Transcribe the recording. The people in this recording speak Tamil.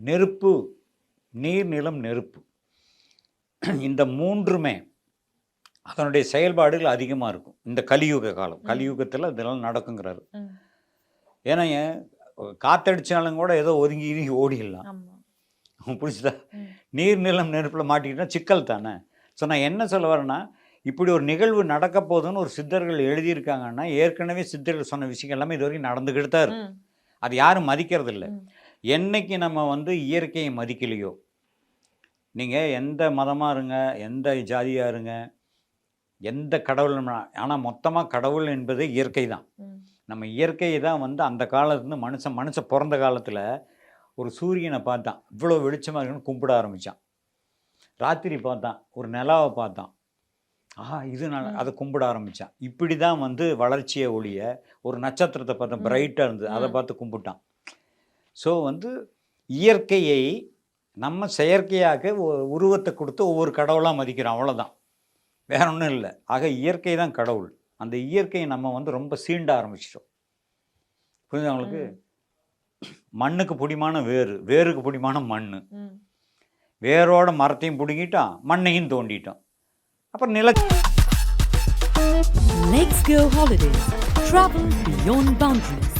நெருப்பு, நீர், நிலம், நெருப்பு, இந்த மூன்றுமே அதனுடைய செயல்பாடுகள் அதிகமாக இருக்கும் இந்த கலியுக காலம். கலியுகத்தில் இதெல்லாம் நடக்குங்கிறாரு. ஏன்னா காத்தடிச்சாலும் கூட ஏதோ ஒதுங்கி ஓடிடலாம். புரிச்சுதா? நீர், நிலம், நெருப்பில் மாட்டிக்கிட்டா சிக்கல் தானே. ஸோ நான் என்ன சொல்ல வரேன்னா, இப்படி ஒரு நிகழ்வு நடக்க போதுன்னு ஒரு சித்தர்கள் எழுதியிருக்காங்கன்னா ஏற்கனவே சித்தர்கள் சொன்ன விஷயம் எல்லாமே இது வரைக்கும் நடந்துக்கிட்டு தான் இருக்கு. அது யாரும் மதிக்கிறது இல்லை. என்னைக்கு நம்ம வந்து இயற்கையை மதிக்கலையோ, நீங்கள் எந்த மதமாக இருங்க, எந்த ஜாதியாக இருங்க, எந்த கடவுள், ஆனால் மொத்தமாக கடவுள் என்பது இயற்கை தான். நம்ம இயற்கையை தான் வந்து அந்த காலத்துலேருந்து மனுஷன் பிறந்த காலத்தில் ஒரு சூரியனை பார்த்தான், இவ்வளோ வெளிச்சமாக இருக்குன்னு கும்பிட ஆரம்பித்தான். ராத்திரி பார்த்தான், ஒரு நிலாவை பார்த்தான், இது அதை கும்பிட ஆரம்பித்தான். இப்படி தான் வந்து வளர்ச்சியை ஒழிய ஒரு நட்சத்திரத்தை பார்த்தா பிரைட்டாக இருந்தது, அதை பார்த்து கும்பிட்டான். ஸோ வந்து இயற்கையை நம்ம செயற்கையாக உருவத்தை கொடுத்து ஒவ்வொரு கடவுளாக மதிக்கிறோம், அவ்வளோதான், வேற ஒன்றும் இல்லை. ஆக இயற்கை தான் கடவுள். அந்த இயற்கையை நம்ம வந்து ரொம்ப சீண்ட ஆரம்பிச்சிட்டோம். புரியுது அவங்களுக்கு? மண்ணுக்கு பிடிமான வேறு, வேருக்கு பிடிமான மண், வேரோட மரத்தையும் பிடுங்கிட்டோம், மண்ணையும் தோண்டிட்டோம். அப்புறம் Let's go holidays. Travel beyond boundaries.